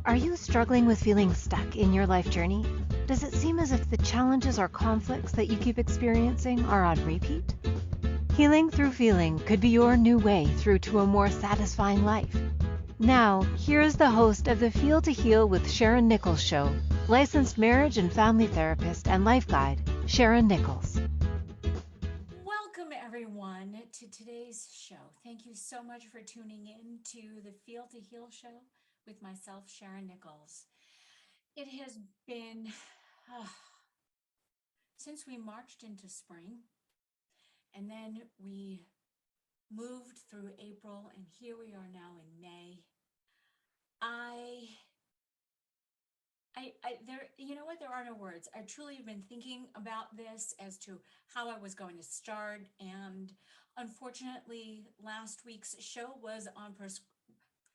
Are you struggling with feeling stuck in your life journey? Does it seem as if the challenges or conflicts that you keep experiencing are on repeat? Healing through feeling could be your new way through to a more satisfying life. Now, here is the host of the Feel to Heal with Sharyn Nichols show, licensed marriage and family therapist and life guide, Sharyn Nichols. Welcome, everyone, to today's show. Thank you so much for tuning in to the Feel to Heal show with myself, Sharyn Nichols. It has been since we marched into spring, and then we moved through April, and here we are now in May. There are no words. I truly have been thinking about this as to how I was going to start. And unfortunately, last week's show was on,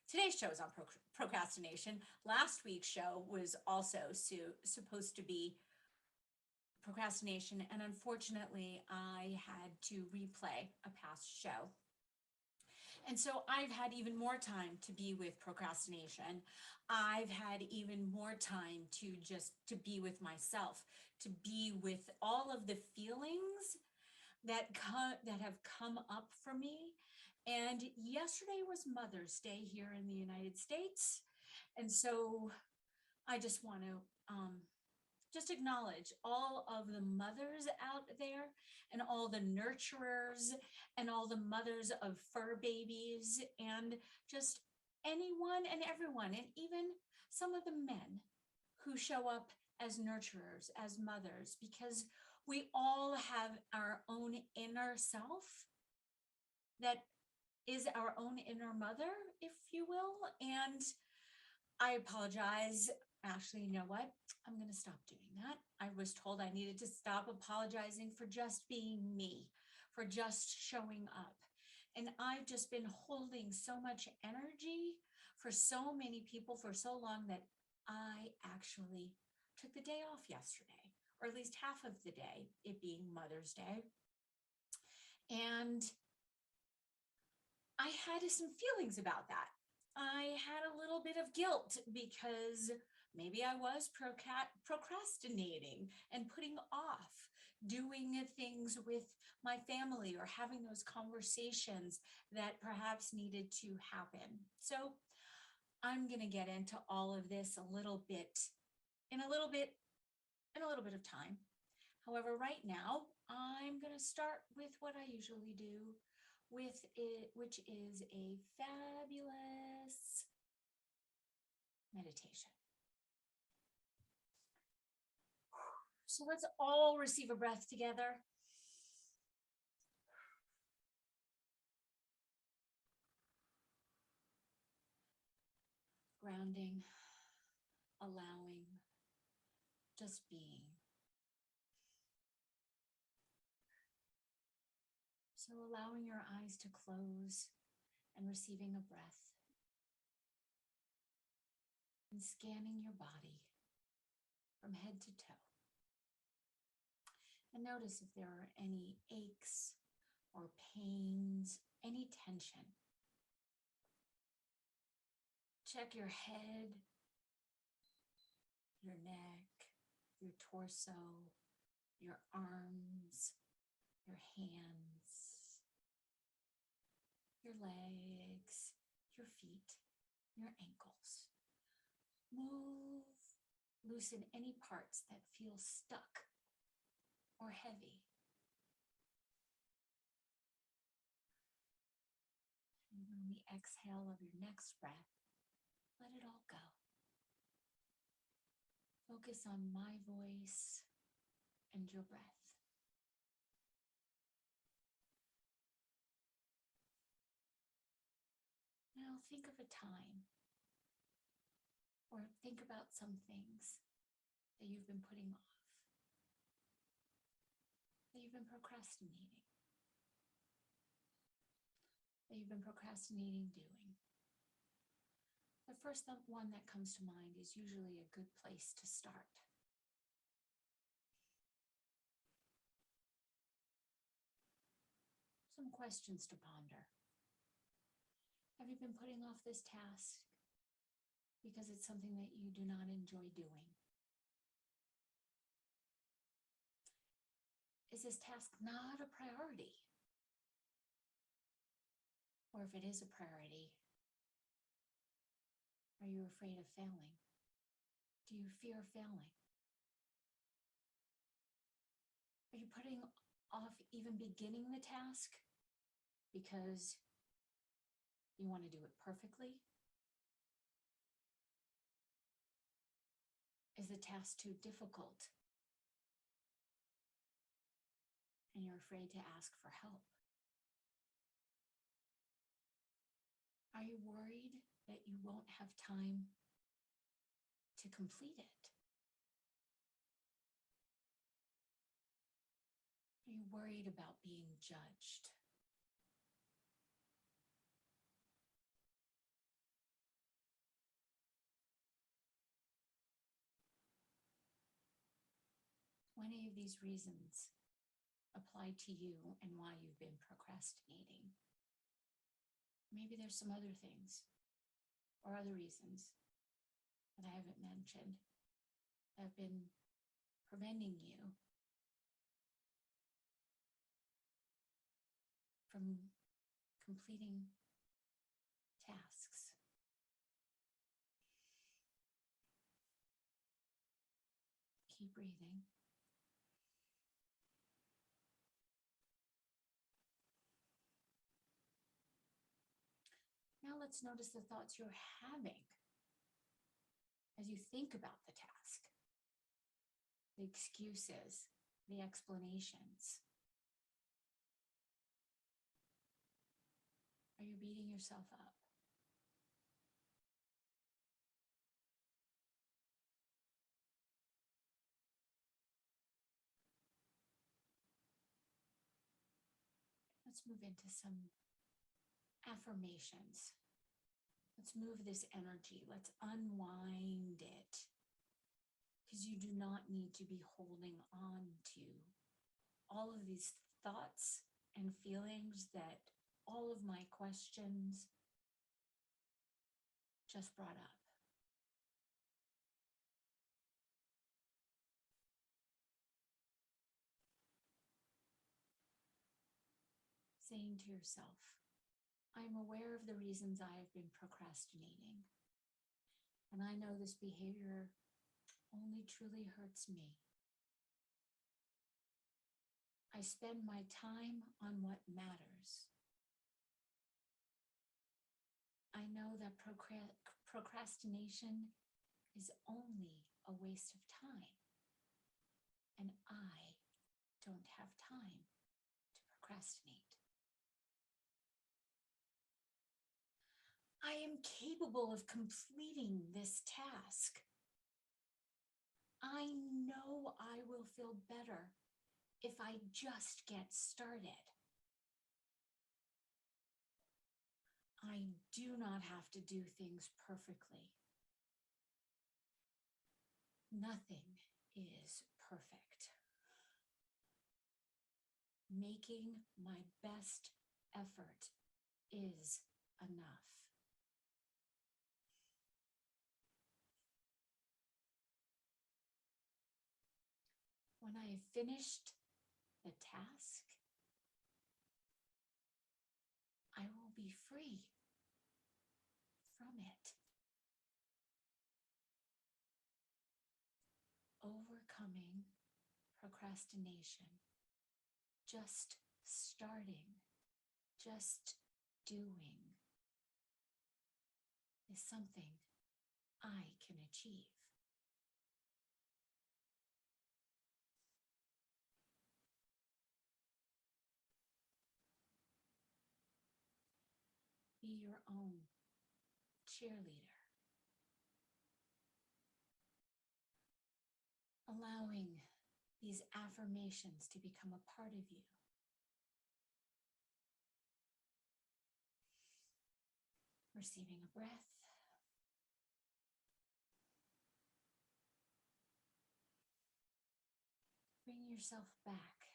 today's show is on procrastination. Last week's show was also supposed to be procrastination. And unfortunately, I had to replay a past show. And so I've had even more time to be with procrastination. I've had even more time to be with myself, to be with all of the feelings that have come up for me. And yesterday was Mother's Day here in the United States. And so I just want to just acknowledge all of the mothers out there and all the nurturers and all the mothers of fur babies and just anyone and everyone, and even some of the men who show up as nurturers, as mothers, because we all have our own inner self that is our own inner mother, if you will. And I apologize. Actually, you know what? I'm going to stop doing that. I was told I needed to stop apologizing for just being me, for just showing up. And I've just been holding so much energy for so many people for so long that I actually took the day off yesterday, or at least half of the day, it being Mother's Day. And I had some feelings about that. I had a little bit of guilt because maybe I was procrastinating and putting off doing things with my family or having those conversations that perhaps needed to happen. So I'm going to get into all of this a little bit in a little bit of time. However, right now, I'm going to start with what I usually do with it, which is a fabulous meditation. So let's all receive a breath together. Grounding, allowing, just being. So allowing your eyes to close and receiving a breath. And scanning your body from head to toe. And notice if there are any aches or pains, any tension. Check your head, your neck, your torso, your arms, your hands, your legs, your feet, your ankles. Move, loosen any parts that feel stuck or heavy. And on the exhale of your next breath, let it all go. Focus on my voice and your breath. Now think of a time, or think about some things that you've been putting off, that you've been procrastinating doing. The first one that comes to mind is usually a good place to start. Some questions to ponder. Have you been putting off this task because because it's something that you do not enjoy doing? Is this task not a priority? Or if it is a priority, are you afraid of failing? Do you fear failing? Are you putting off even beginning the task because you want to do it perfectly? Is the task too difficult and you're afraid to ask for help? Are you worried that you won't have time to complete it? Are you worried about being judged? Do any of these reasons apply to you and why you've been procrastinating? Maybe there's some other things or other reasons that I haven't mentioned that have been preventing you from completing tasks. Keep breathing. Now let's notice the thoughts you're having as you think about the task, the excuses, the explanations. Are you beating yourself up? Let's move into some affirmations. Let's move this energy. Let's unwind it. Because you do not need to be holding on to all of these thoughts and feelings that all of my questions just brought up. Saying to yourself, I'm aware of the reasons I have been procrastinating, and I know this behavior only truly hurts me. I spend my time on what matters. I know that procrastination is only a waste of time, and I don't have time to procrastinate. I am capable of completing this task. I know I will feel better if I just get started. I do not have to do things perfectly. Nothing is perfect. Making my best effort is enough. When I have finished the task, I will be free from it. Overcoming procrastination, just starting, just doing, is something I can achieve. Be your own cheerleader. Allowing these affirmations to become a part of you. Receiving a breath. Bring yourself back.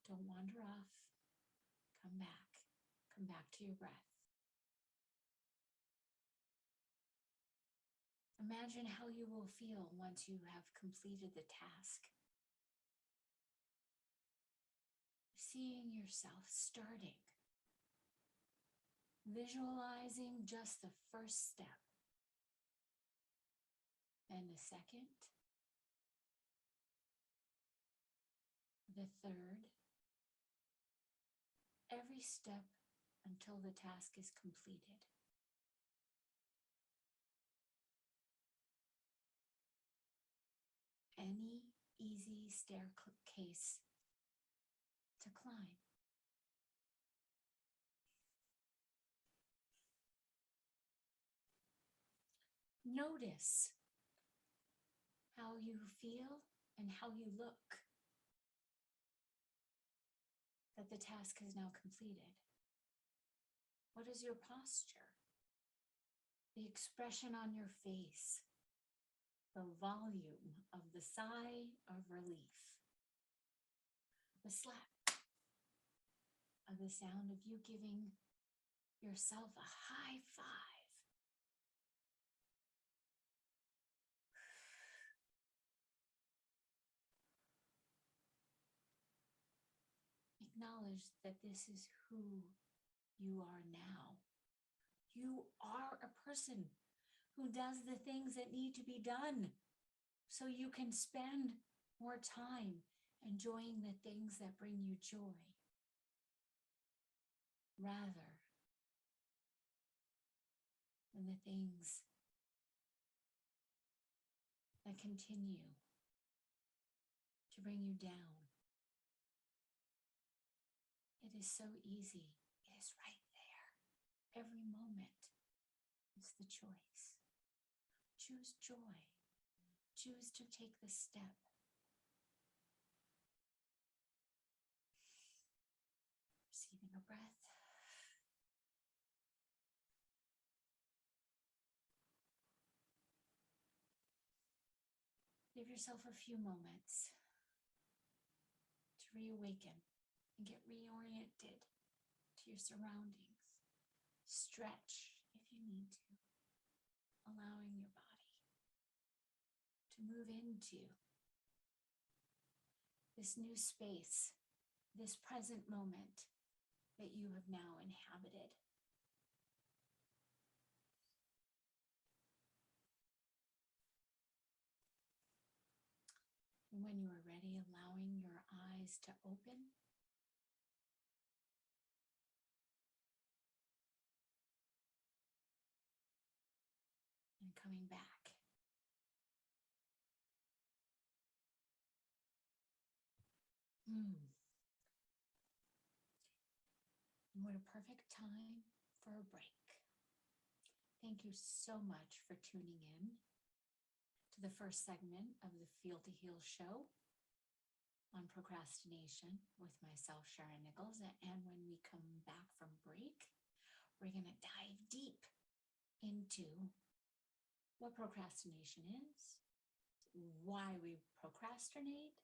Don't wander off. Come back. Come back to your breath. Imagine how you will feel once you have completed the task. Seeing yourself starting, visualizing just the first step, and the second, the third, every step until the task is completed. Any easy staircase to climb. Notice how you feel and how you look that the task is now completed. What is your posture? The expression on your face, the volume of the sigh of relief, the slap of the sound of you giving yourself a high five. Acknowledge that this is who you are now. You are a person who does the things that need to be done so you can spend more time enjoying the things that bring you joy rather than the things that continue to bring you down. It is so easy. It is right there. Every moment is the choice. Choose joy. Choose to take the step. Receiving a breath. Give yourself a few moments to reawaken and get reoriented to your surroundings. Stretch if you need to, allowing your body to move into this new space, this present moment that you have now inhabited. And when you are ready, allowing your eyes to open. And coming back. And what a perfect time for a break. Thank you so much for tuning in to the first segment of the Feel to Heal show on procrastination with myself, Sharyn Nichols. And when we come back from break, we're going to dive deep into what procrastination is, why we procrastinate,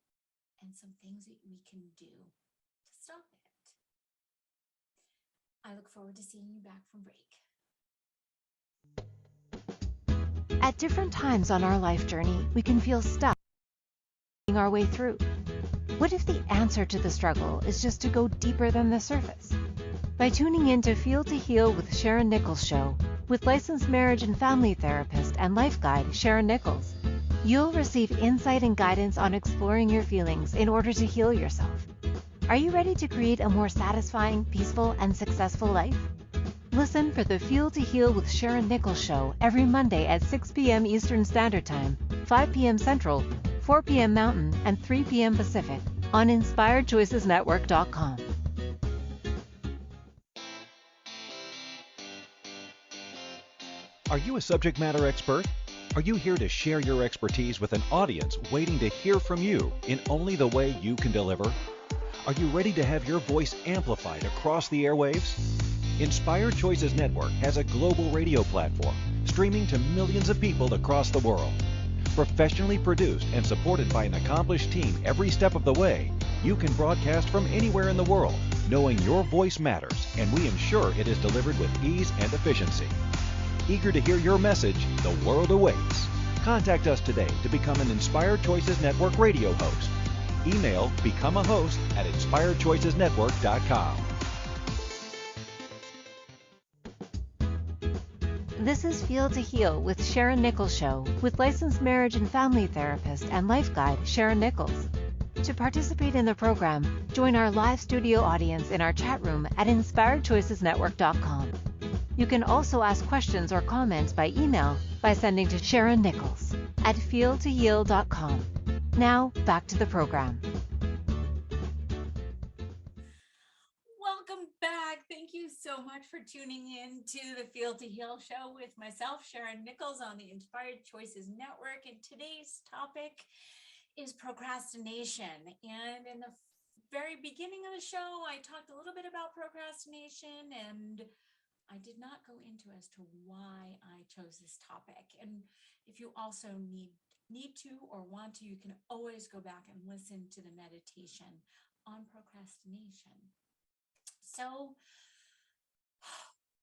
and some things that we can do to stop it. I look forward to seeing you back from break. At different times on our life journey, we can feel stuck our way through. What if the answer to the struggle is just to go deeper than the surface? By tuning in to Feel to Heal with Sharyn Nichols show, with licensed marriage and family therapist and life guide Sharyn Nichols, you'll receive insight and guidance on exploring your feelings in order to heal yourself. Are you ready to create a more satisfying, peaceful, and successful life? Listen for the Feel to Heal with Sharyn Nichols show every Monday at 6 p.m. Eastern Standard Time, 5 p.m. Central, 4 p.m. Mountain, and 3 p.m. Pacific on InspiredChoicesNetwork.com. Are you a subject matter expert? Are you here to share your expertise with an audience waiting to hear from you in only the way you can deliver? Are you ready to have your voice amplified across the airwaves? Inspired Choices Network has a global radio platform streaming to millions of people across the world. Professionally produced and supported by an accomplished team every step of the way, you can broadcast from anywhere in the world, knowing your voice matters, and we ensure it is delivered with ease and efficiency. Eager to hear your message, the world awaits. Contact us today to become an Inspired Choices Network radio host. Email becomeahost@inspiredchoicesnetwork.com. This is Feel to Heal with Sharyn Nichols Show with licensed marriage and family therapist and life guide Sharyn Nichols. To participate in the program, join our live studio audience in our chat room at inspiredchoicesnetwork.com. You can also ask questions or comments by email by sending to Sharyn Nichols at feeltoheal.com. Now, back to the program. Welcome back. Thank you so much for tuning in to the Feel to Heal show with myself, Sharyn Nichols, on the Inspired Choices Network. And today's topic is procrastination. And in the very beginning of the show, I talked a little bit about procrastination, and I did not go into as to why I chose this topic. And if you also need to or want to, you can always go back and listen to the meditation on procrastination. So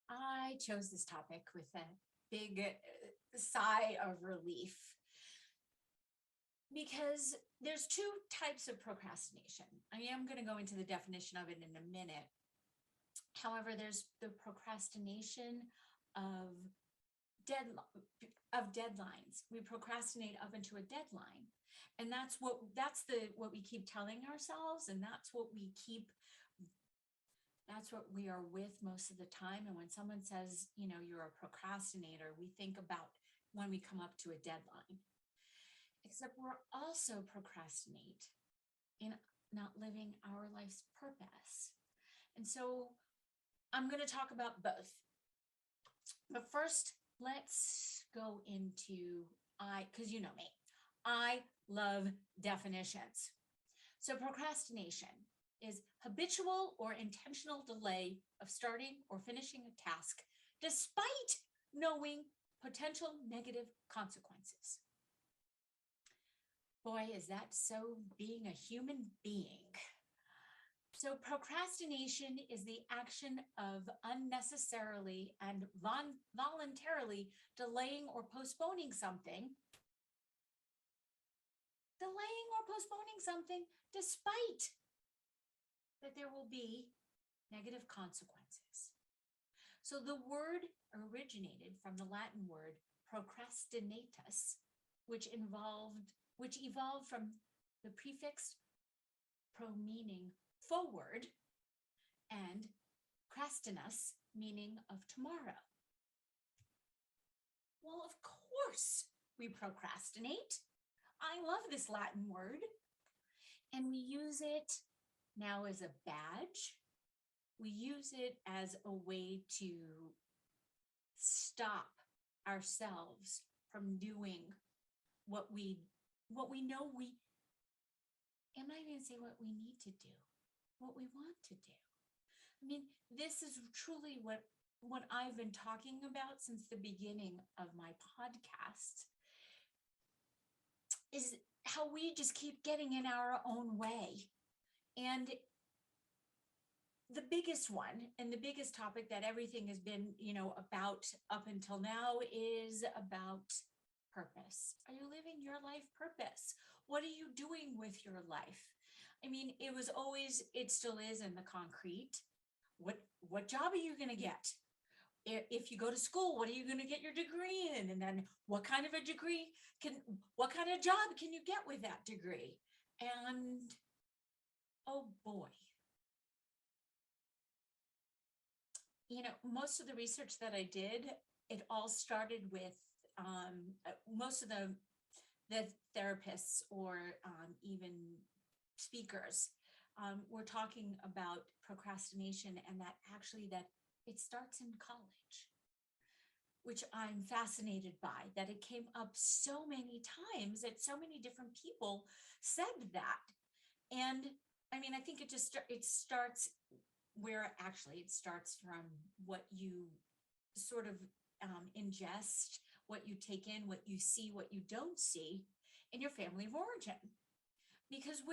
I chose this topic with a big sigh of relief, because there's two types of procrastination. I am going to go into the definition of it in a minute. However, there's the procrastination of deadlines. We procrastinate up into a deadline, and that's what we keep telling ourselves, and that's what we are with most of the time. And when someone says, you're a procrastinator, we think about when we come up to a deadline. Except we're also procrastinate in not living our life's purpose. And so I'm going to talk about both. But first, let's go into because you know me, I love definitions. So procrastination is habitual or intentional delay of starting or finishing a task despite knowing potential negative consequences. Boy, is that so being a human being. So procrastination is the action of unnecessarily and voluntarily delaying or postponing something. Despite that there will be negative consequences. So the word originated from the Latin word procrastinatus, which evolved from the prefix pro, meaning forward, and crastinus, meaning of tomorrow. Well, of course we procrastinate. I love this Latin word. And we use it now as a badge. We use it as a way to stop ourselves from doing what we know I'm not even going to say what we need to do, what we want to do. I mean, this is truly what I've been talking about since the beginning of my podcast, is how we just keep getting in our own way. And the biggest one and the biggest topic that everything has been, about up until now is about purpose. Are you living your life purpose? What are you doing with your life? I mean, it still is in the concrete. What job are you going to get? If you go to school, what are you going to get your degree in? And then what kind of job can you get with that degree? And oh boy. Most of the research that I did, it all started with most of the therapists or even speakers were talking about procrastination, and that it starts in college, which I'm fascinated by, that it came up so many times, that so many different people said that. And I mean, I think it starts where actually it starts from what you sort of ingest, what you take in, what you see, what you don't see in your family of origin. Because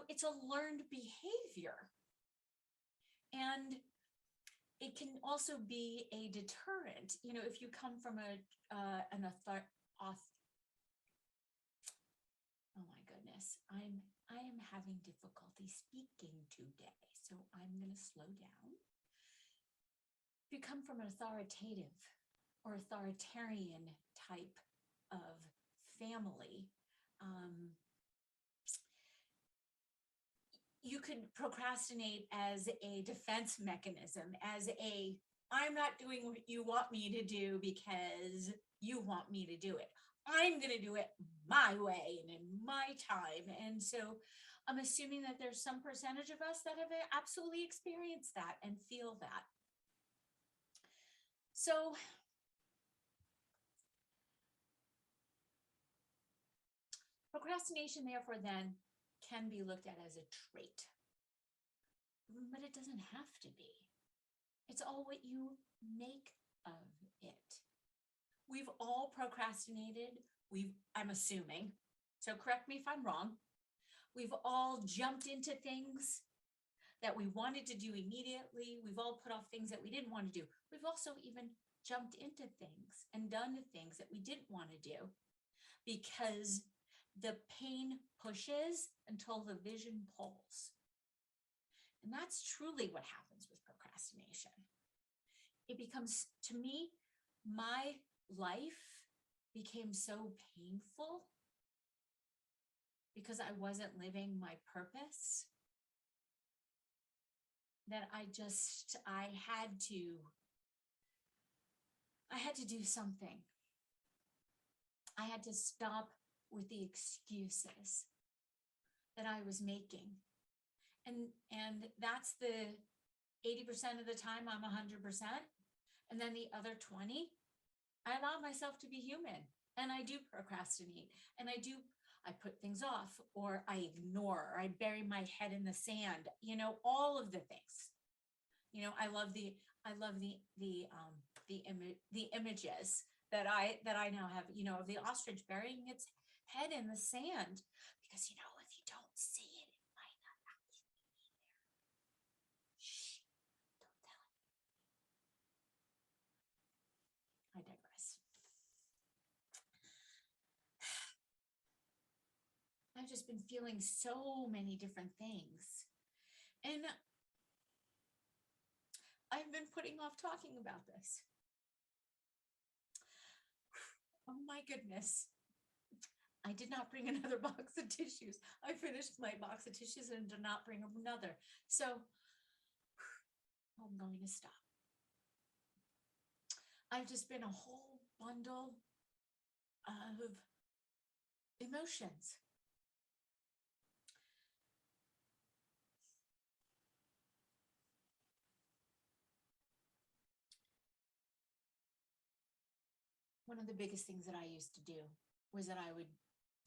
it's a learned behavior. And it can also be a deterrent. If you come from an I am having difficulty speaking today, so I'm going to slow down. If you come from an authoritative or authoritarian type of family, you could procrastinate as a defense mechanism, as I'm not doing what you want me to do because you want me to do it. I'm going to do it my way and in my time. And so I'm assuming that there's some percentage of us that have absolutely experienced that and feel that. So procrastination, therefore, then can be looked at as a trait, but it doesn't have to be. It's all what you make of it. We've all procrastinated. I'm assuming, so correct me if I'm wrong. We've all jumped into things that we wanted to do immediately. We've all put off things that we didn't want to do. We've also even jumped into things and done things that we didn't want to do because the pain pushes until the vision pulls. And that's truly what happens with procrastination. It becomes, to me, my life became so painful because I wasn't living my purpose that I had to do something. I had to stop with the excuses that I was making. And that's the 80% of the time I'm 100%. And then the other 20, I allow myself to be human, and I do procrastinate, and I put things off, or I ignore, or I bury my head in the sand, all of the things. I love the images that I now have, of the ostrich burying its head in the sand, because if you don't see it, it might not actually be there. Shh, don't tell it. I digress. I've just been feeling so many different things, and I've been putting off talking about this. Oh my goodness. I did not bring another box of tissues. I finished my box of tissues and did not bring another. So I'm going to stop. I've just been a whole bundle of emotions. One of the biggest things that I used to do was that I would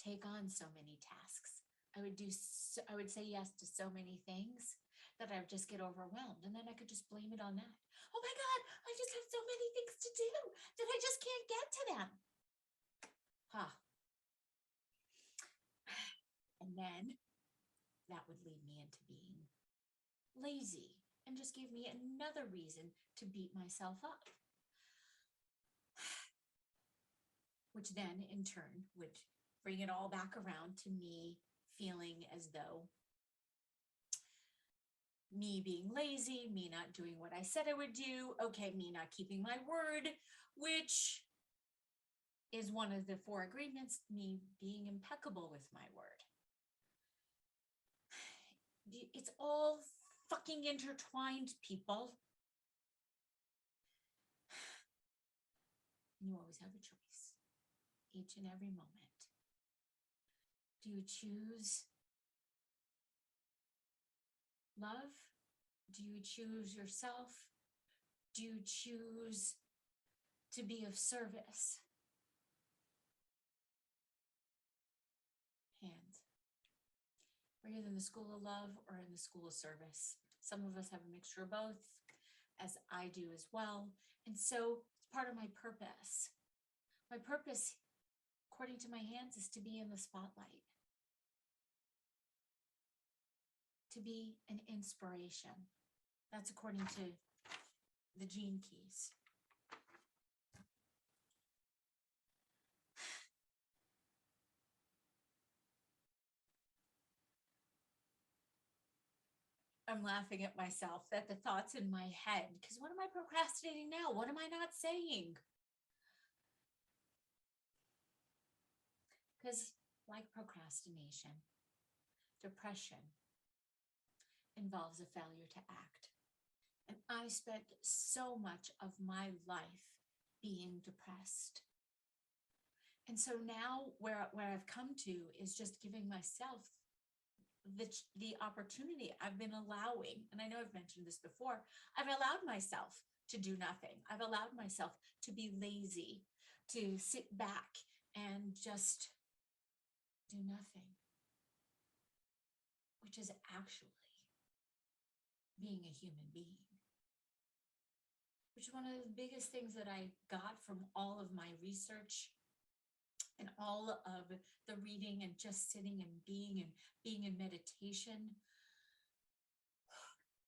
take on so many tasks. I would say yes to so many things that I would just get overwhelmed, and then I could just blame it on that. Oh my God, I just have so many things to do that I just can't get to them. And then that would lead me into being lazy and just give me another reason to beat myself up. Which then in turn would bring it all back around to me feeling as though me being lazy, me not doing what I said I would do, me not keeping my word, which is one of the 4 agreements, me being impeccable with my word. It's all fucking intertwined, people. You always have a choice, each and every moment. Do you choose love? Do you choose yourself? Do you choose to be of service? Hands. Are you in the school of love or in the school of service? Some of us have a mixture of both, as I do as well. And so it's part of my purpose. My purpose, according to my hands, is to be in the spotlight. To be an inspiration. That's according to the gene keys. I'm laughing at myself, at the thoughts in my head, because what am I procrastinating now? What am I not saying? Because like procrastination, depression involves a failure to act. And I spent so much of my life being depressed. And so now where I've come to is just giving myself the opportunity. I've been allowing, and I know I've mentioned this before, I've allowed myself to do nothing. I've allowed myself to be lazy, to sit back and just do nothing, which is actually being a human being, which is one of the biggest things that I got from all of my research and all of the reading and just sitting and being in meditation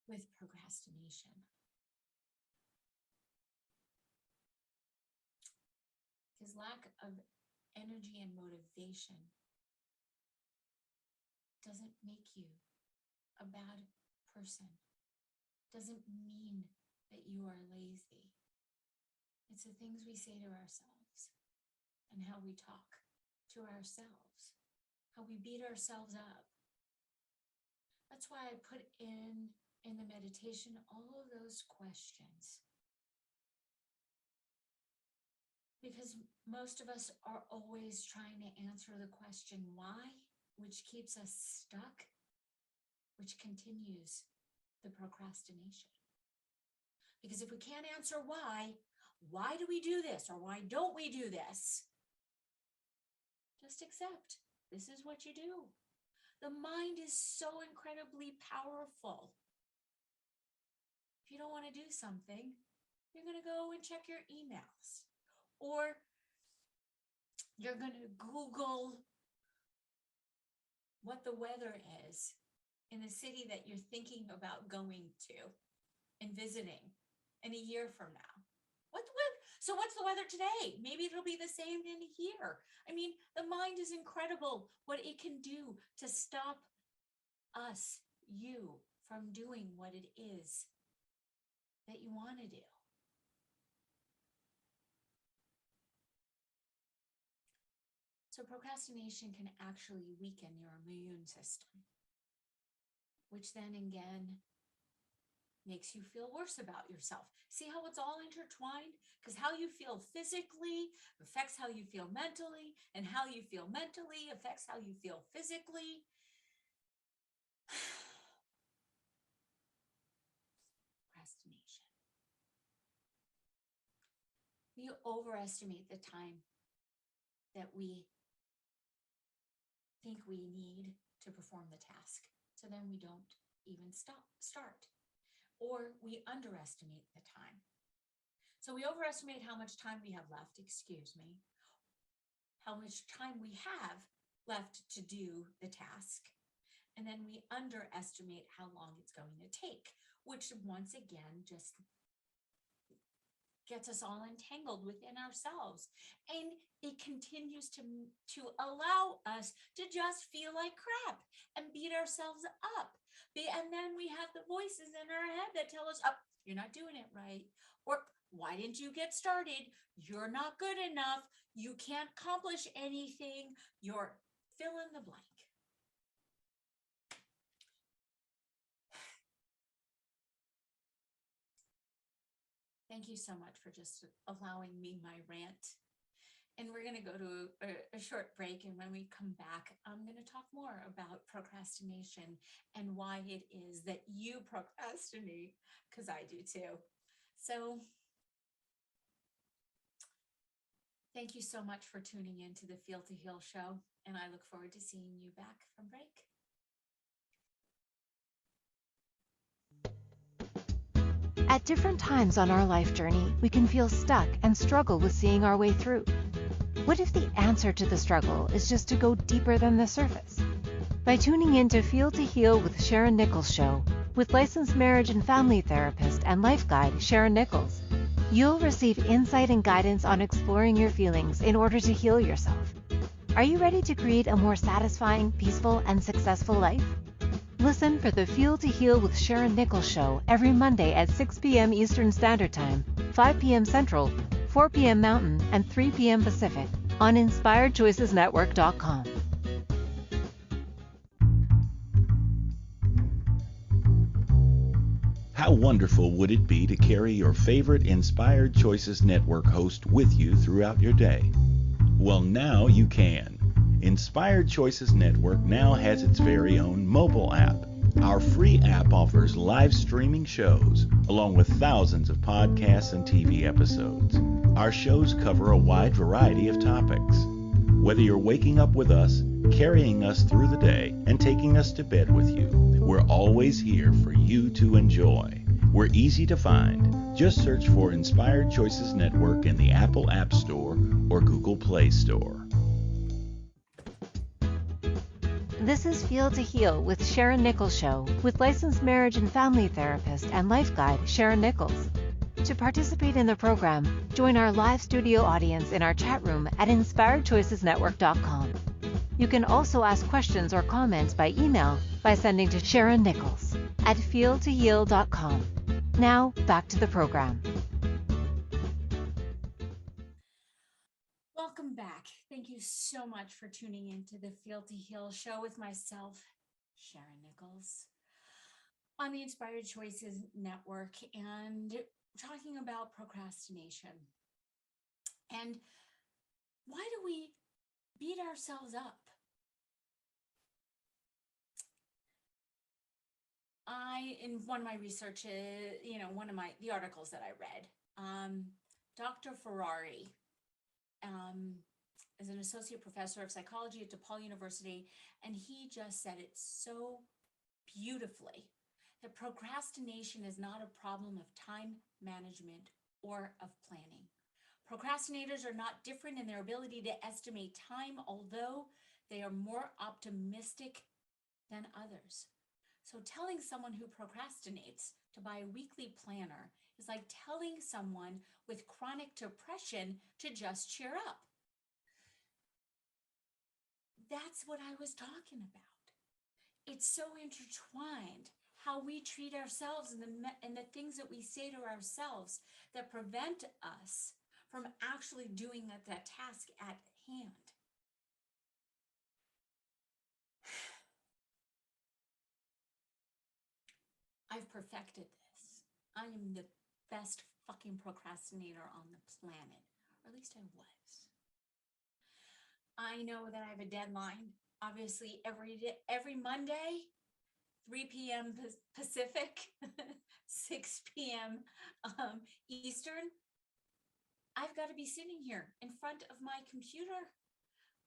with procrastination. Because lack of energy and motivation doesn't make you a bad person, doesn't mean that you are lazy. It's the things we say to ourselves and how we talk to ourselves, how we beat ourselves up. That's why I put in the meditation all of those questions. Because most of us are always trying to answer the question why, which keeps us stuck, which continues the procrastination. Because if we can't answer why do we do this or why don't we do this? Just accept this is what you do. The mind is so incredibly powerful. If you don't want to do something, you're going to go and check your emails, or you're going to Google what the weather is in the city that you're thinking about going to and visiting in a year from now. So what's the weather today? Maybe it'll be the same in here. I mean, the mind is incredible what it can do to stop us, you, from doing what it is that you want to do. So procrastination can actually weaken your immune system, which then again makes you feel worse about yourself. See how it's all intertwined? Because how you feel physically affects how you feel mentally, and how you feel mentally affects how you feel physically. Procrastination. We overestimate the time that we think we need to perform the task. So then we don't even start. Or we underestimate the time. So we overestimate how much time we have left, how much time we have left to do the task. And then we underestimate how long it's going to take, which once again just gets us all entangled within ourselves. And it continues to allow us to just feel like crap and beat ourselves up. And then we have the voices in our head that tell us, oh, you're not doing it right. Or why didn't you get started? You're not good enough. You can't accomplish anything. You're fill in the blank. Thank you so much for just allowing me my rant. And we're going to go to a short break. And when we come back, I'm going to talk more about procrastination and why it is that you procrastinate, because I do too. So thank you so much for tuning in to the Feel to Heal show. And I look forward to seeing you back from break. At different times on our life journey, we can feel stuck and struggle with seeing our way through. What if the answer to the struggle is just to go deeper than the surface? By tuning in to Feel to Heal with Sharyn Nichols show, with licensed marriage and family therapist and life guide Sharyn Nichols, you'll receive insight and guidance on exploring your feelings in order to heal yourself. Are you ready to create a more satisfying, peaceful, and successful life? Listen for the Feel to Heal with Sharyn Nichols show every Monday at 6 p.m. Eastern Standard Time, 5 p.m. Central, 4 p.m. Mountain, and 3 p.m. Pacific on InspiredChoicesNetwork.com. How wonderful would it be to carry your favorite Inspired Choices Network host with you throughout your day? Well, now you can. Inspired Choices Network now has its very own mobile app. Our free app offers live streaming shows, along with thousands of podcasts and TV episodes. Our shows cover a wide variety of topics. Whether you're waking up with us, carrying us through the day, and taking us to bed with you, we're always here for you to enjoy. We're easy to find. Just search for Inspired Choices Network in the Apple App Store or Google Play Store. This is Feel to Heal with Sharyn Nichols show with licensed marriage and family therapist and life guide Sharyn Nichols. To participate in the program, join our live studio audience in our chat room at InspiredChoicesNetwork.com. You can also ask questions or comments by email by sending to Sharyn Nichols at feeltoheal.com. Now, back to the program. Welcome back. Thank you so much for tuning in to the Feel to Heal show with myself, Sharyn Nichols, on the Inspired Choices Network, and talking about procrastination. And why do we beat ourselves up? In one of my researches, the articles that I read, Dr. Ferrari is an associate professor of psychology at DePaul University, and he just said it so beautifully that procrastination is not a problem of time management or of planning. Procrastinators are not different in their ability to estimate time, although they are more optimistic than others. So telling someone who procrastinates to buy a weekly planner is like telling someone with chronic depression to just cheer up. That's what I was talking about. It's so intertwined, how we treat ourselves and the things that we say to ourselves that prevent us from actually doing that task at hand. I've perfected this. I am the best fucking procrastinator on the planet, or at least I was. I know that I have a deadline, obviously every Monday, 3 p.m. Pacific, 6 p.m. Eastern. I've got to be sitting here in front of my computer,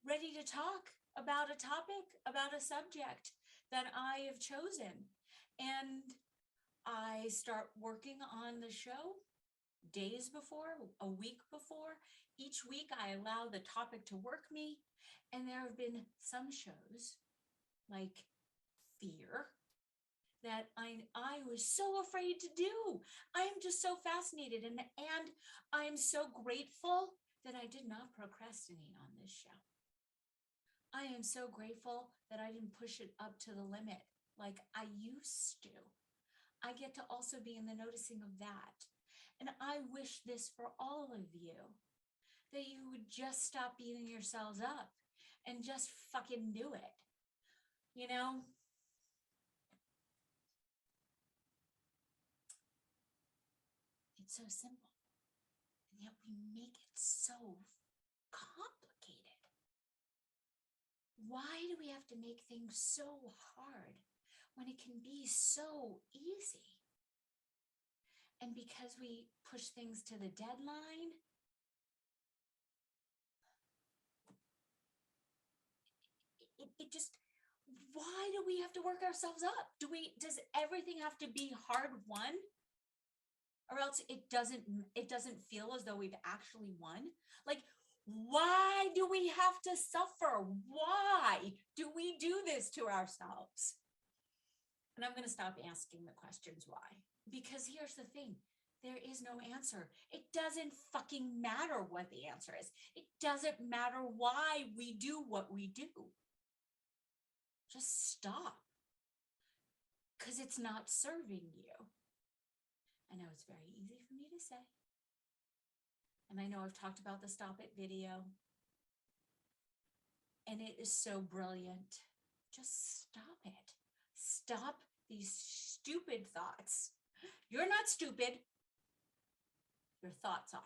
ready to talk about a topic, about a subject that I have chosen. And I start working on the show days before, a week before. Each week I allow the topic to work me. And there have been some shows like Fear that I was so afraid to do. I am just so fascinated and I am so grateful that I did not procrastinate on this show. I am so grateful that I didn't push it up to the limit like I used to. I get to also be in the noticing of that. And I wish this for all of you, that you would just stop beating yourselves up and just fucking do it. You know? It's so simple. And yet we make it so complicated. Why do we have to make things so hard when it can be so easy? And because we push things to the deadline, it just, why do we have to work ourselves up? Does everything have to be hard won? Or else it doesn't feel as though we've actually won? Like, why do we have to suffer? Why do we do this to ourselves? And I'm going to stop asking the questions why. Because here's the thing. There is no answer. It doesn't fucking matter what the answer is. It doesn't matter why we do what we do. Just stop. because it's not serving you. I know it's very easy for me to say. And I know I've talked about the Stop It video. And it is so brilliant. Just stop it. Stop these stupid thoughts. You're not stupid. Your thoughts are.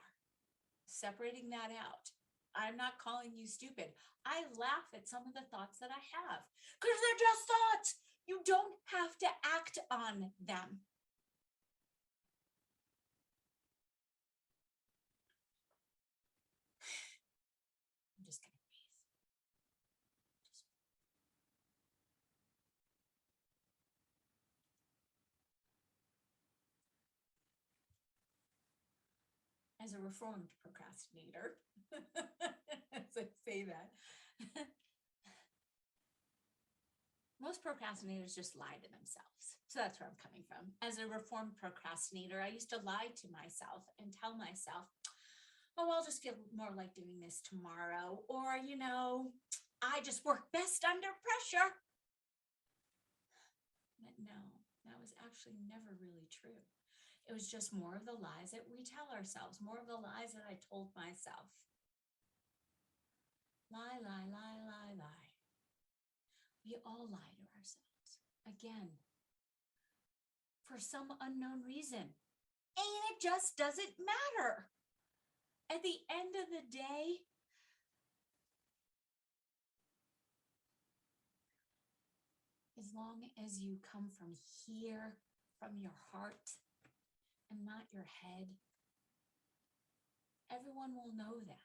Separating that out. I'm not calling you stupid. I laugh at some of the thoughts that I have because they're just thoughts. You don't have to act on them. I'm just going to breathe. As a reformed procrastinator, as I say that, most procrastinators just lie to themselves. So that's where I'm coming from. As a reformed procrastinator, I used to lie to myself and tell myself, oh, I'll just feel more like doing this tomorrow. Or, I just work best under pressure. But no, that was actually never really true. It was just more of the lies that we tell ourselves, more of the lies that I told myself. Lie, lie, lie, lie, lie. We all lie to ourselves. Again, for some unknown reason. And it just doesn't matter. At the end of the day, as long as you come from here, from your heart, and not your head, everyone will know that.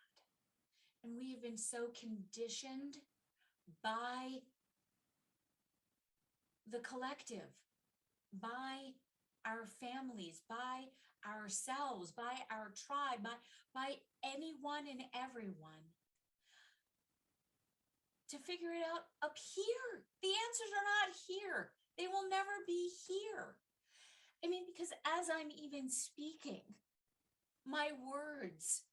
And we have been so conditioned by the collective, by our families, by ourselves, by our tribe, by anyone and everyone, to figure it out up here. The answers are not here. They will never be here. I mean, because as I'm even speaking, my words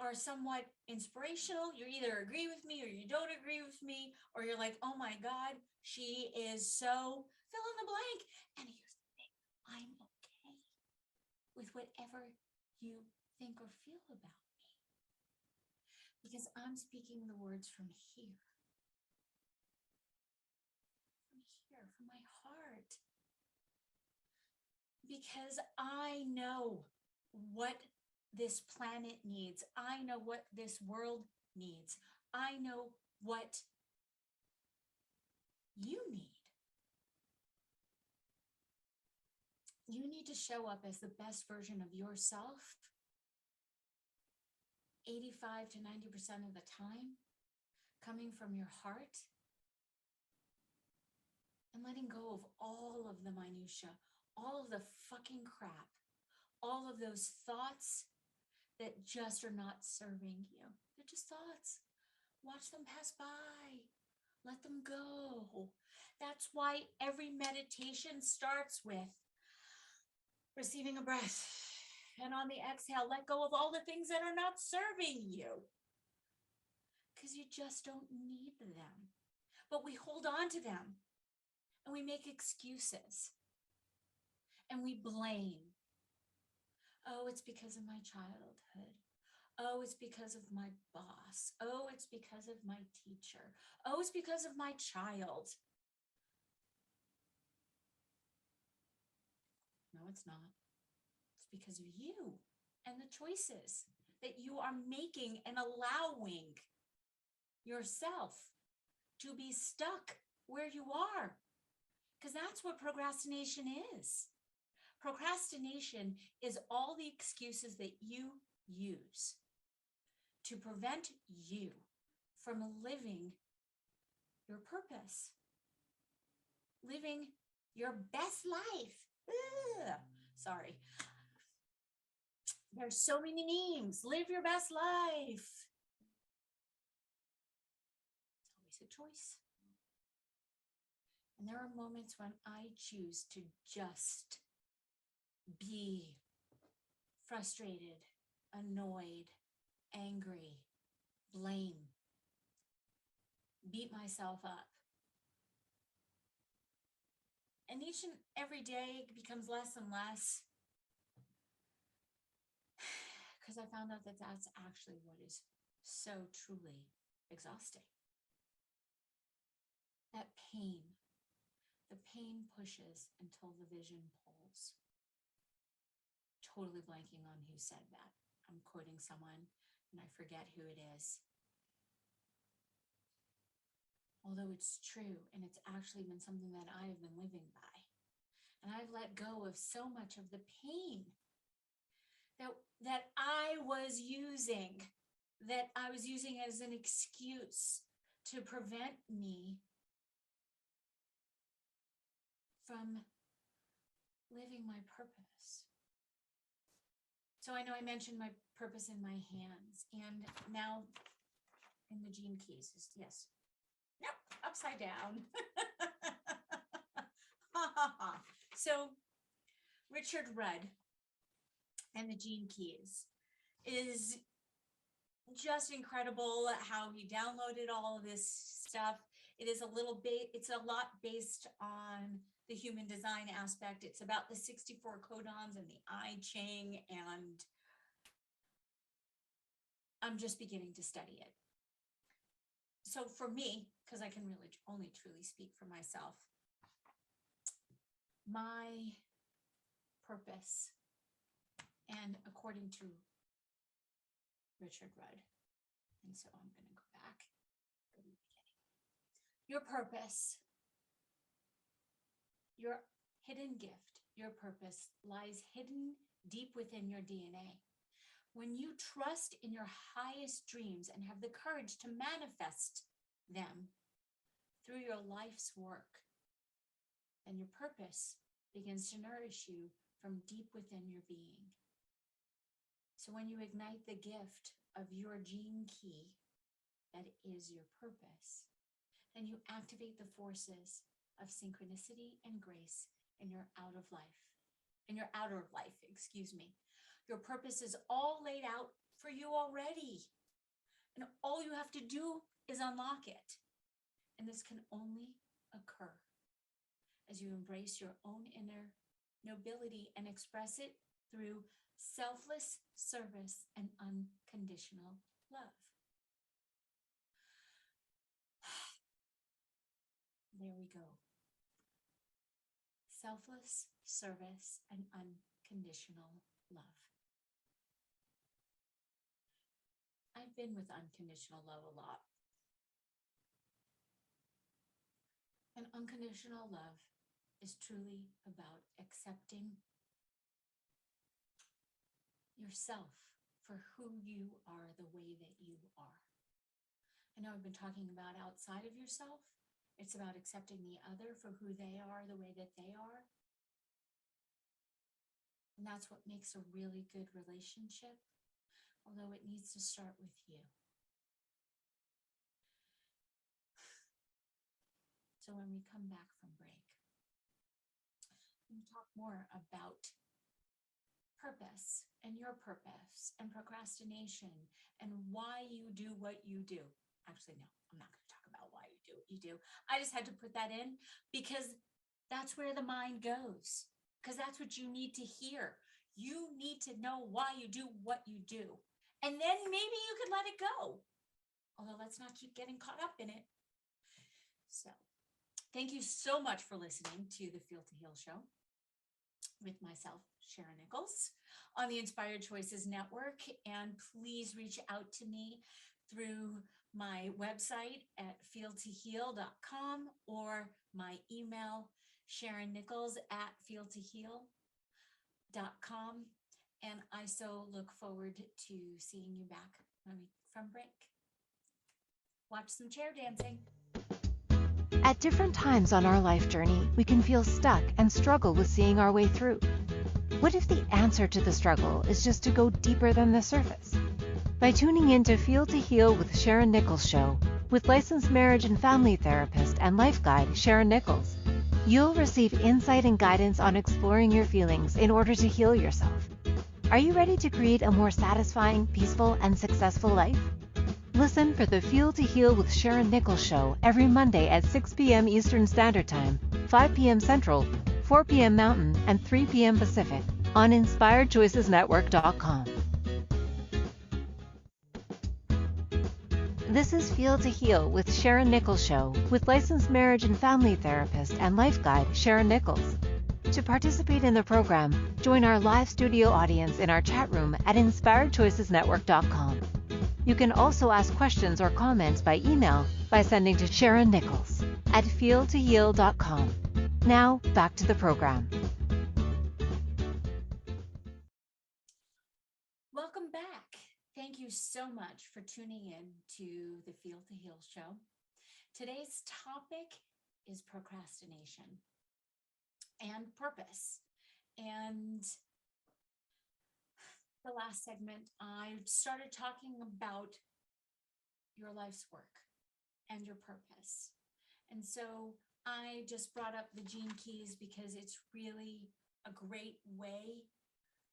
are somewhat inspirational. You either agree with me or you don't agree with me, or you're like, oh my God, she is so fill in the blank. And here's the thing, I'm okay with whatever you think or feel about me, because I'm speaking the words from here, from my heart. Because I know what this planet needs. I know what this world needs. I know what you need. You need to show up as the best version of yourself 85 to 90% of the time, coming from your heart and letting go of all of the minutia, all of the fucking crap, all of those thoughts that just are not serving you. They're just thoughts. Watch them pass by. Let them go. That's why every meditation starts with receiving a breath. And on the exhale, let go of all the things that are not serving you. Because you just don't need them. But we hold on to them. And we make excuses. And we blame. Oh, it's because of my childhood. Oh, it's because of my boss. Oh, it's because of my teacher. Oh, it's because of my child. No, it's not. It's because of you and the choices that you are making and allowing yourself to be stuck where you are. Because that's what procrastination is. Procrastination is all the excuses that you use to prevent you from living your purpose, living your best life. Ugh, sorry. There's so many memes. Live your best life. It's always a choice. And there are moments when I choose to just be frustrated, annoyed, angry, blame, beat myself up. And each and every day it becomes less and less, because I found out that that's actually what is so truly exhausting. That pain, the pain pushes until the vision pulls. Totally blanking on who said that. I'm quoting someone and I forget who it is. Although it's true, and it's actually been something that I have been living by. And I've let go of so much of the pain that I was using as an excuse to prevent me from living my purpose. So I know I mentioned my purpose in my hands, and now in the gene keys. Yes. Nope, upside down. So Richard Rudd and the Gene Keys is just incredible how he downloaded all of this stuff. It is it's a lot based on the human design aspect. It's about the 64 codons and the I Ching, and I'm just beginning to study it. So for me, because I can really only truly speak for myself, my purpose, and according to Richard Rudd, and so I'm going to go back to the beginning. Your purpose, your hidden gift, your purpose lies hidden deep within your DNA. When you trust in your highest dreams and have the courage to manifest them through your life's work, then your purpose begins to nourish you from deep within your being. So when you ignite the gift of your gene key, that is your purpose, then you activate the forces of synchronicity and grace in your outer life. Your purpose is all laid out for you already. And all you have to do is unlock it. And this can only occur as you embrace your own inner nobility and express it through selfless service and unconditional love. There we go. Selfless service and unconditional love. I've been with unconditional love a lot. And unconditional love is truly about accepting yourself for who you are, the way that you are. I know I've been talking about outside of yourself. It's about accepting the other for who they are, the way that they are. And that's what makes a really good relationship, although it needs to start with you. So when we come back from break, we'll talk more about purpose and your purpose and procrastination and why you do what you do. Actually, no, I'm not going to talk about why you do what you do. I just had to put that in because that's where the mind goes, because that's what you need to hear. You need to know why you do what you do. And then maybe you could let it go. Although let's not keep getting caught up in it. So thank you so much for listening to the Feel to Heal show with myself, Sharyn Nichols, on the Inspired Choices Network. And please reach out to me through my website at feeltoheal.com or my email, SharynNichols@feeltoheal.com. And I so look forward to seeing you back from break. Watch some chair dancing. At different times on our life journey, we can feel stuck and struggle with seeing our way through. What if the answer to the struggle is just to go deeper than the surface? By tuning in to Feel to Heal with Sharyn Nichols show, with licensed marriage and family therapist and life guide Sharyn Nichols, you'll receive insight and guidance on exploring your feelings in order to heal yourself. Are you ready to create a more satisfying, peaceful, and successful life? Listen for the Feel to Heal with Sharyn Nichols show every Monday at 6 p.m. Eastern Standard Time 5 p.m. Central, 4 p.m. Mountain, and 3 p.m. Pacific on InspiredChoicesNetwork.com. This is Feel to Heal with Sharyn Nichols Show with licensed marriage and family therapist and life guide Sharyn Nichols. To participate in the program, join our live studio audience in our chat room at InspiredChoicesNetwork.com. You can also ask questions or comments by email by sending to Sharyn Nichols at feeltoheal.com. Now, back to the program. Welcome back. Thank you so much for tuning in to the Feel to Heal show. Today's topic is procrastination and purpose. And the last segment, I started talking about your life's work and your purpose. And so I just brought up the Gene Keys because it's really a great way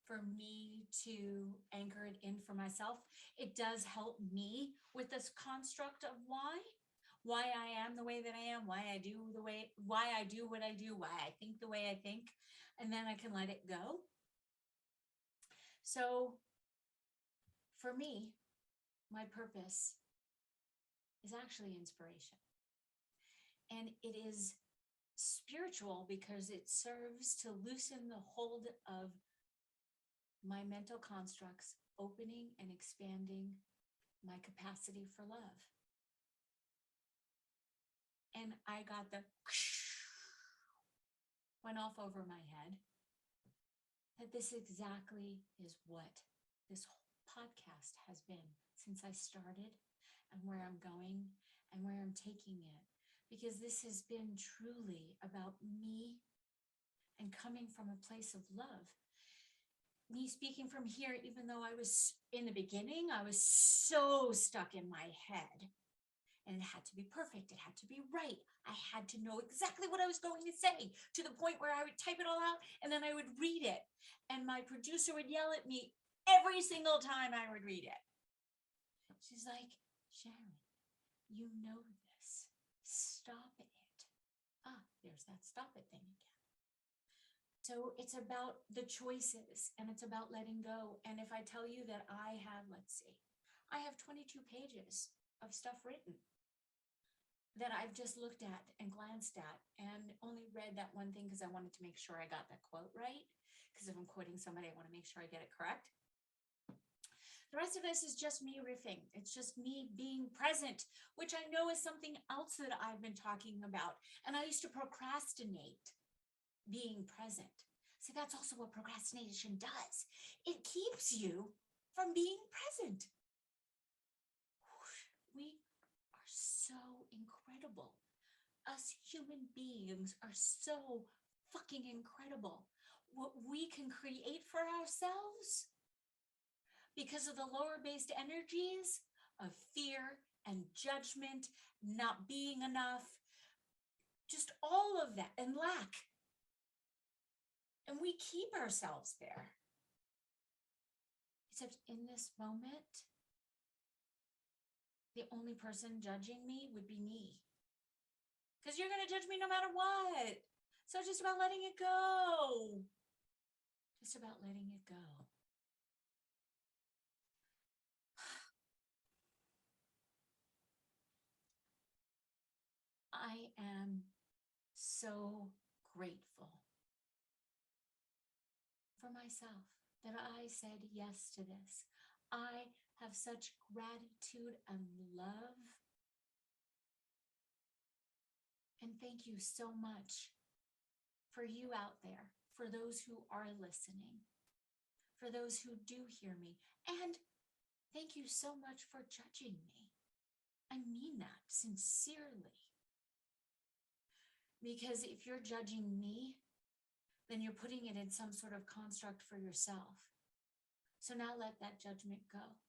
for me to anchor it in for myself. It does help me with this construct of why I am the way that I am, why I do what I do, why I think the way I think, and then I can let it go. So for me, my purpose is actually inspiration. And it is spiritual because it serves to loosen the hold of my mental constructs, opening and expanding my capacity for love. And I got the went off over my head that this exactly is what this whole podcast has been since I started, and where I'm going and where I'm taking it. Because this has been truly about me and coming from a place of love. Me speaking from here, even though I was in the beginning, I was so stuck in my head. And it had to be perfect. It had to be right. I had to know exactly what I was going to say, to the point where I would type it all out and then I would read it. And my producer would yell at me every single time I would read it. She's like, Sharyn, you know this. Stop it. There's that stop it thing again. So it's about the choices and it's about letting go. And if I tell you that I have, I have 22 pages of stuff written that I've just looked at and glanced at and only read that one thing because I wanted to make sure I got that quote right. Because if I'm quoting somebody, I want to make sure I get it correct. The rest of this is just me riffing. It's just me being present, which I know is something else that I've been talking about. And I used to procrastinate being present. See, that's also what procrastination does. It keeps you from being present. We are so incredible. Us human beings are so fucking incredible. What we can create for ourselves because of the lower-based energies of fear and judgment, not being enough, just all of that, and lack. And we keep ourselves there. Except in this moment, the only person judging me would be me. Because you're going to judge me no matter what. So it's just about letting it go. Just about letting it go. I am so grateful for myself that I said yes to this. I have such gratitude and love. And thank you so much for you out there, for those who are listening, for those who do hear me. And thank you so much for judging me. I mean that sincerely. Because if you're judging me, then you're putting it in some sort of construct for yourself. So now let that judgment go.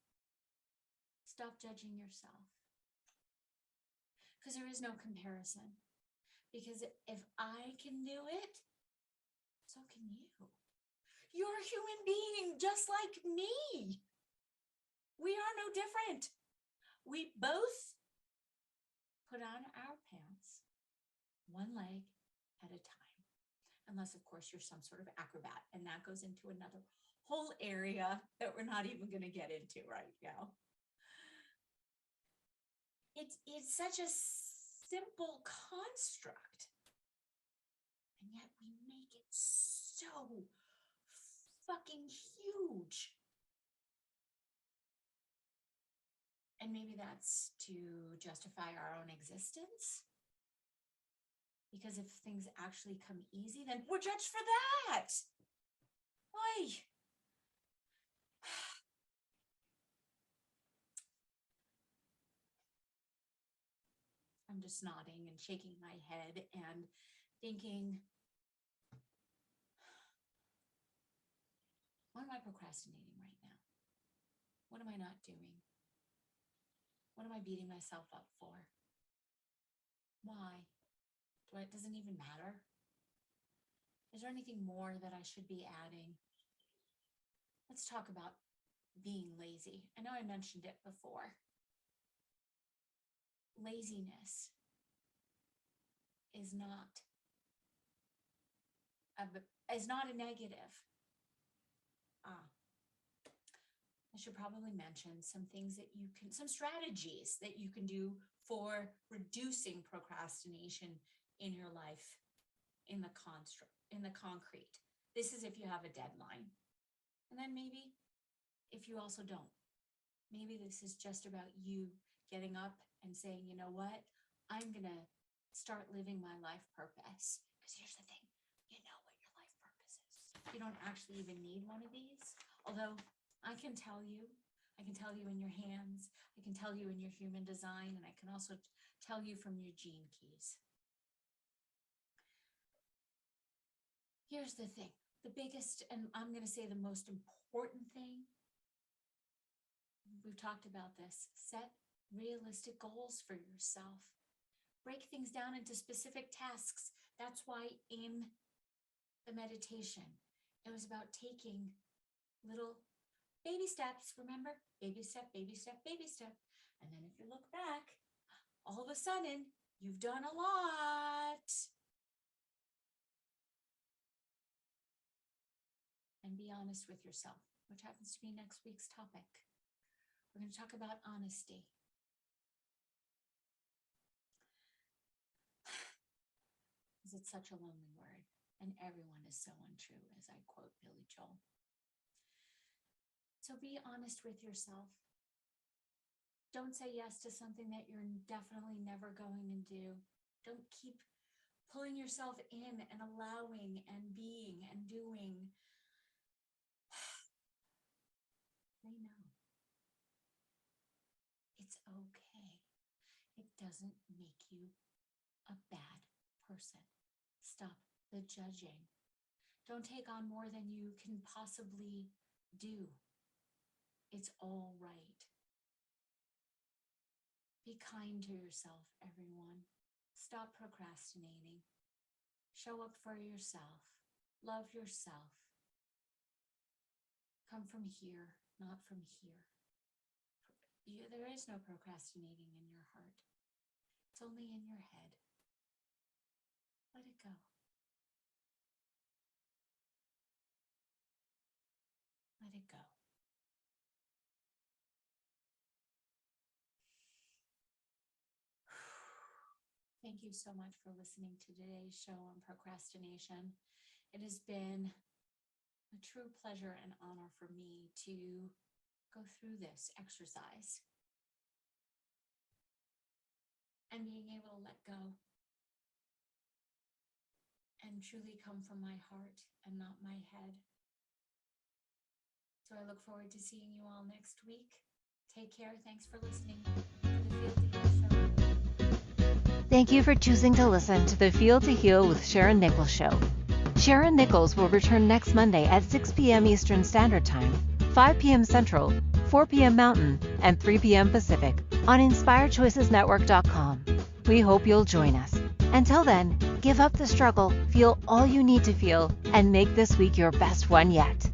Stop judging yourself. Because there is no comparison. Because if I can do it, so can you. You're a human being just like me. We are no different. We both put on our pants, one leg at a time. Unless, of course, you're some sort of acrobat, and that goes into another whole area that we're not even going to get into right now. It's such a simple construct, and yet we make it so fucking huge. And maybe that's to justify our own existence. Because if things actually come easy, then we're judged for that. Why? I'm just nodding and shaking my head and thinking, what am I procrastinating right now? What am I not doing? What am I beating myself up for? Why? Does it even matter? Is there anything more that I should be adding? Let's talk about being lazy. I know I mentioned it before. Laziness is not a negative. I should probably mention some things that some strategies that you can do for reducing procrastination in your life, in the concrete. This is if you have a deadline. And then maybe if you also don't. Maybe this is just about you getting up and saying, you know what? I'm going to start living my life purpose. Because here's the thing, you know what your life purpose is. You don't actually even need one of these. Although I can tell you in your hands, I can tell you in your human design, and I can also tell you from your gene keys. Here's the thing, the biggest, and I'm going to say the most important thing, we've talked about this, set realistic goals for yourself. Break things down into specific tasks. That's why in the meditation, it was about taking little baby steps, remember? Baby step, baby step, baby step. And then if you look back, all of a sudden, you've done a lot. And be honest with yourself, which happens to be next week's topic. We're going to talk about honesty. Because it's such a lonely word, and everyone is so untrue, as I quote Billy Joel. So be honest with yourself. Don't say yes to something that you're definitely never going to do. Don't keep pulling yourself in and allowing and being and doing. Say no. It's okay. It doesn't make you a bad person. Stop the judging. Don't take on more than you can possibly do. It's all right. Be kind to yourself, everyone. Stop procrastinating. Show up for yourself. Love yourself. Come from here, not from here. There is no procrastinating in your heart. It's only in your head. Let it go. Let it go. Thank you so much for listening to today's show on procrastination. It has been a true pleasure and honor for me to go through this exercise and being able to let go and truly come from my heart and not my head. So I look forward to seeing you all next week. Take care. Thanks for listening to the Feel to Heal Show. Thank you for choosing to listen to the Feel to Heal with Sharyn Nichols show. Sharyn Nichols will return next Monday at 6 p.m. Eastern Standard Time, 5 p.m. Central, 4 p.m. Mountain, and 3 p.m. Pacific on InspiredChoicesNetwork.com. We hope you'll join us. Until then, give up the struggle, feel all you need to feel, and make this week your best one yet.